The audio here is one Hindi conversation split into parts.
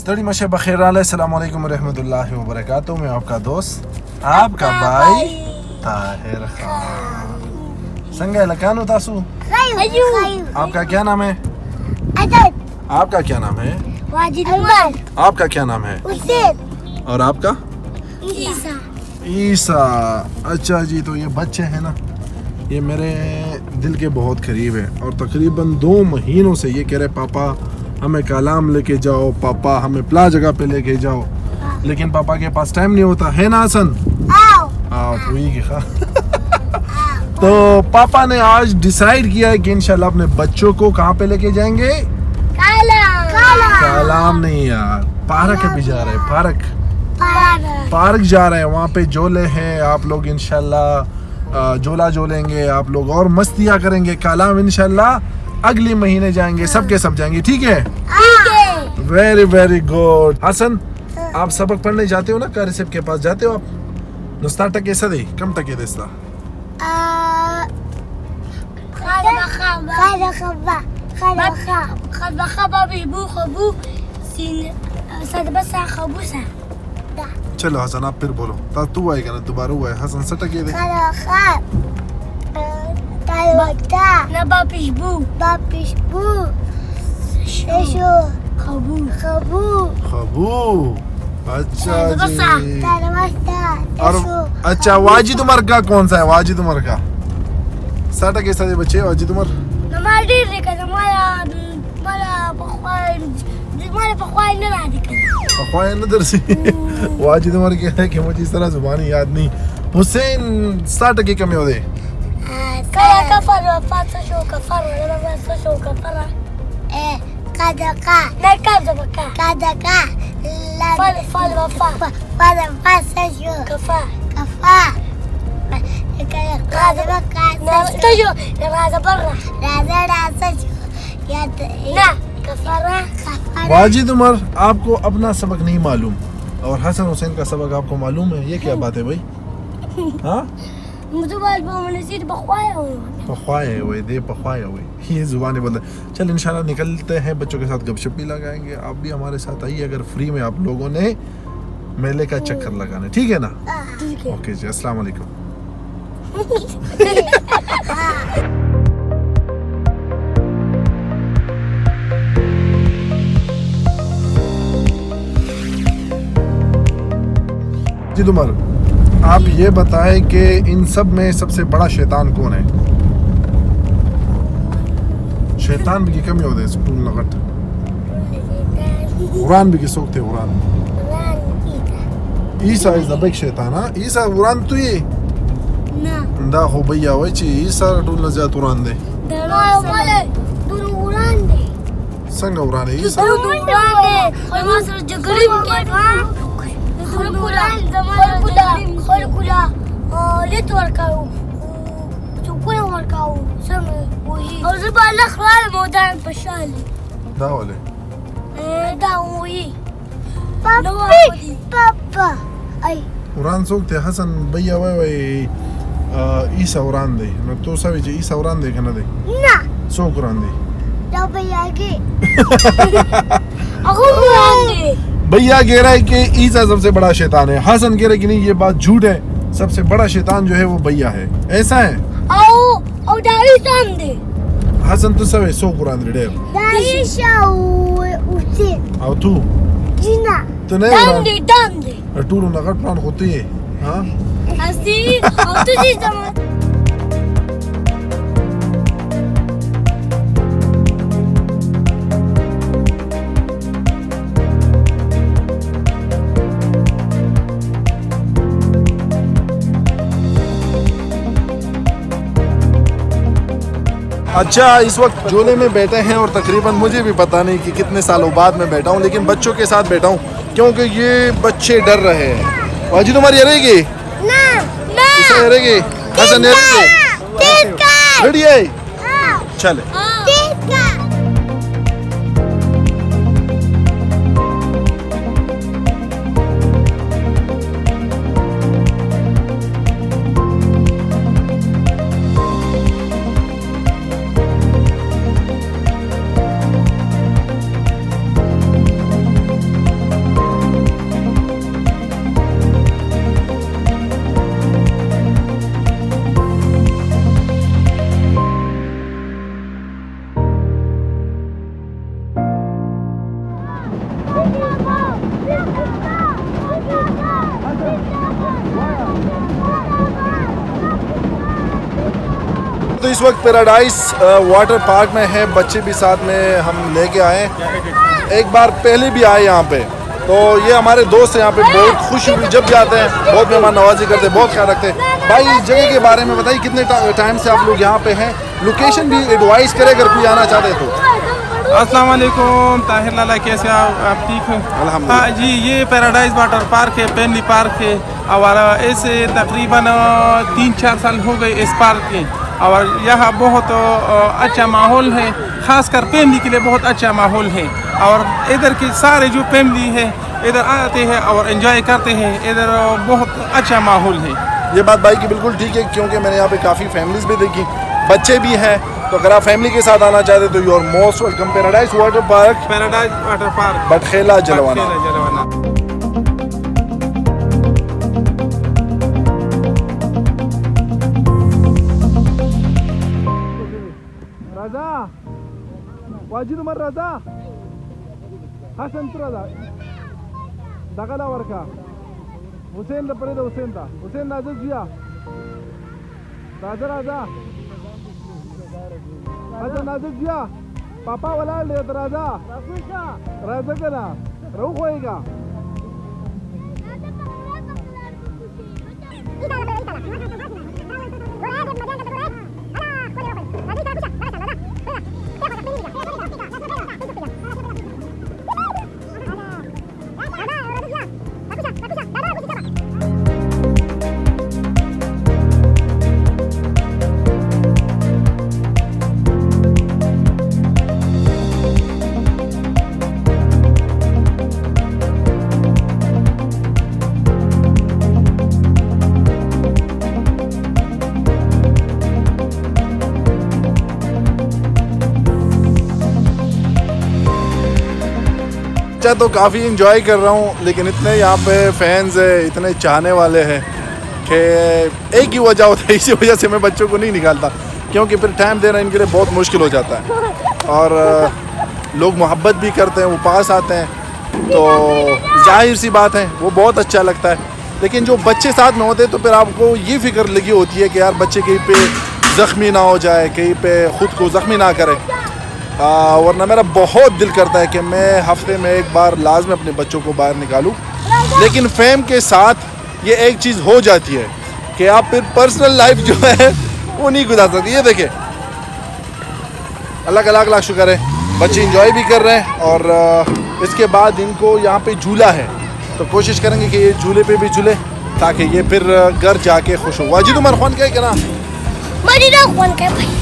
तड़ी मशे बखैर अस्सलाम वालेकुम रहमतुल्लाहि व बरकातुहू। मैं आपका दोस्त आपका भाई ताहिर खान संगे लकानो तासू। आपका क्या नाम है? आपका क्या नाम है? आपका क्या नाम है? और आपका? ईसा। अच्छा जी, तो ये बच्चे हैं ना, ये मेरे दिल के बहुत करीब है और तकरीबन 2 महीनों से ये कह रहे पापा हमें कलाम लेके जाओ, पापा हमें प्ला जगह पे लेके जाओ, लेकिन पापा के पास टाइम नहीं होता है ना हसन। तो पापा ने आज डिसाइड किया है कि इंशाल्लाह अपने बच्चों को कहाँ पे लेके जाएंगे? कलाम नहीं यार, पार्क भी जा रहे हैं, पार्क जा रहे हैं। वहाँ पे झोले हैं, आप लोग इंशाल्लाह झोला झोलेंगे आप लोग और मस्तियाँ करेंगे। कलाम इंशाल्लाह अगले महीने जाएंगे, सबके सब जाएंगे, ठीक है? Very very good. हसन, आप सबक पढ़ने जाते हो ना, कारी साहब के पास जाते हो आप? नुस्ता टके सदी कम टके देस्ता चलो हसन आप फिर बोलो, तू आएगा ना दोबारा हुआ है। हसन सटके दे। खबू। अच्छा जी। और अच्छा वाजिद उमर का कौन सा है? वाजिद उमर का साटा कैसा दे बच्चे? वाजिद उमर वाजिद उमर क्या है कि मुझे इस तरह जुबानी याद नहीं। हुसैन 60 टके कम हो दे। वाजिद उमर आपको अपना सबक नहीं मालूम और हसन हुसैन का सबक आपको मालूम है, ये क्या बात है भाई? हाँ पखवाए हुए दे, पखवाए हुए, ये जुबानें बदल। चल इंशाल्लाह निकलते हैं, बच्चों के साथ गपशप भी लगाएंगे। आप भी हमारे साथ आइए अगर फ्री में आप लोगों ने मेले का चक्कर लगाना, ठीक है ना? ओके जी, अस्सलाम वालेकुम। जी उमर, आप ये बताएं कि इन सब में सबसे बड़ा शैतान कौन है? शैतान भी कमी होते हैं स्कूल लगट कुरान भी सोचते कुरान। ईसा इज द बिग शैतान। हां ईसा कुरान तो ये ना दा हो भैया वही चीज ईसा टूल न जा कुरान दे कुरान दे संग कुरान है ईसा कुरान दे और मासर जो गरीब के कुरान सोचते हसन भैया वही ईसा कुरान दे मैं तो सभी चीज ईसा कुरान दे ना दे ना सो कुरान दे भैया के भैया कह रहा है कि ईसा सबसे बड़ा शैतान है। हसन कह रहा है कि नहीं ये बात झूठ है, सबसे बड़ा शैतान जो है वो भैया है। ऐसा है? हसन तो सब है सो कुरान दे और तू तो नहीं टू नगर प्लान होती है। हाँ अच्छा, इस वक्त झोले में बैठे हैं और तकरीबन मुझे भी पता नहीं कि कितने सालों बाद मैं बैठा हूँ, लेकिन बच्चों के साथ बैठा हूँ क्योंकि ये बच्चे डर रहे हैं। वाजिद उमर ये रहेगी ना रहेगी हसन ये रहेगी रेडी है चले। तो इस वक्त पैराडाइज वाटर पार्क में है, बच्चे भी साथ में हम लेके आए। एक बार पहले भी आए यहाँ पे, तो ये हमारे दोस्त यहाँ पे बहुत खुश हुई जब जाते हैं, बहुत मेहमान नवाजी करते हैं, बहुत ख्याल रखते हैं। भाई इस जगह के बारे में बताइए, कितने टाइम से आप लोग यहाँ पे हैं, लोकेशन भी एडवाइस करें अगर कोई आना चाहते तो। अस्सलाम वालेकुम, ताहिर लाला, कैसे आप ठीक हैं? अल्हम्दुलिल्लाह। हाँ जी, ये पैराडाइज वाटर पार्क है, पेनली पार्क है और इसे तकरीबन 3-4 साल हो गए इस पार्क के। और यहाँ बहुत अच्छा माहौल है, ख़ासकर फैमिली के लिए बहुत अच्छा माहौल है। और इधर के सारे जो फैमिली है इधर आते हैं और एंजॉय करते हैं, इधर बहुत अच्छा माहौल है। ये बात भाई की बिल्कुल ठीक है, क्योंकि मैंने यहाँ पे काफ़ी फैमिलीज भी देखी, बच्चे भी हैं, तो अगर आप फैमिली के साथ आना चाहते तो you are most welcome. Paradise water park Batkhela जलवाना। राजा वाजिद उमर राजा हसन राजा दगला वर्का हुसैन परेद हुसैन था हुसैन राजा जिया राजा राजा राजा नाजर जिया पापा वाला ले राजा राजा का ना रहू होएगा। तो काफ़ी इंजॉय कर रहा हूँ, लेकिन इतने यहाँ पे फैंस है, इतने चाहने वाले हैं कि एक ही वजह होता है, इसी वजह से मैं बच्चों को नहीं निकालता, क्योंकि फिर टाइम देना इनके लिए बहुत मुश्किल हो जाता है। और लोग मोहब्बत भी करते हैं, वो पास आते हैं, तो जाहिर सी बात है वो बहुत अच्छा लगता है। लेकिन जो बच्चे साथ में होते हैं तो फिर आपको ये फिक्र लगी होती है कि यार बच्चे कहीं पे ज़ख्मी ना हो जाए, कहीं पे ख़ुद को ज़ख्मी ना करे। वरना मेरा बहुत दिल करता है कि मैं हफ्ते में एक बार लाजमी अपने बच्चों को बाहर निकालूं, लेकिन फैम के साथ ये एक चीज़ हो जाती है कि आप फिर पर्सनल लाइफ जो है वो नहीं गुजार सकते। ये देखें, अल्लाह का लाख लाख शुक्र है, बच्चे इंजॉय भी कर रहे हैं। और इसके बाद इनको यहाँ पे झूला है, तो कोशिश करेंगे कि ये झूले पे भी झूले, ताकि ये फिर घर जाके खुश हो। वाजिद उमर खान क्या कहना? मदीना खान का भाई।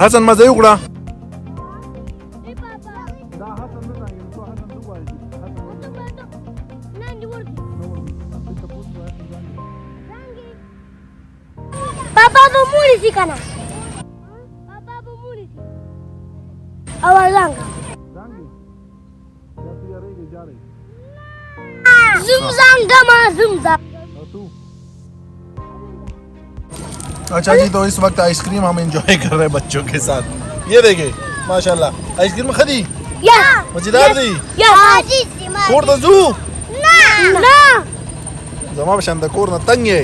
हसन मजे उगड़ा पापा तो मुड़ी सिखाना पापा तो मुड़ी आवाज आंगा जुमजाम गमा जुमजाम। अच्छा जी, तो इस वक्त आइसक्रीम हम एंजॉय कर रहे हैं बच्चों के साथ। ये देखे माशाल्लाह आइसक्रीम खदी या मजेदार दी या कोर दजू ना जमा बशंद कोर न तंगे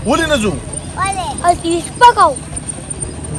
वली नजू वाले असीस पकाओ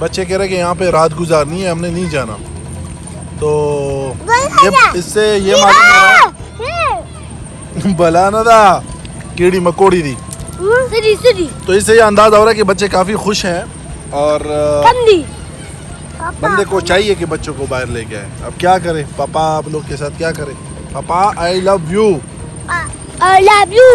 बच्चे कह रहे कि यहाँ पे रात गुजारनी है, हमने नहीं जाना, तो ये इससे ये मालूम हो रहा है भला ना था कीड़ी मकोड़ी थी, सीधी सीधी। तो इससे ये अंदाज हो रहा है कि बच्चे काफ़ी खुश हैं और बंदे को चाहिए कि बच्चों को बाहर लेके आए। अब क्या करें, पापा आप लोग के साथ क्या करें? पापा I love you. I love you.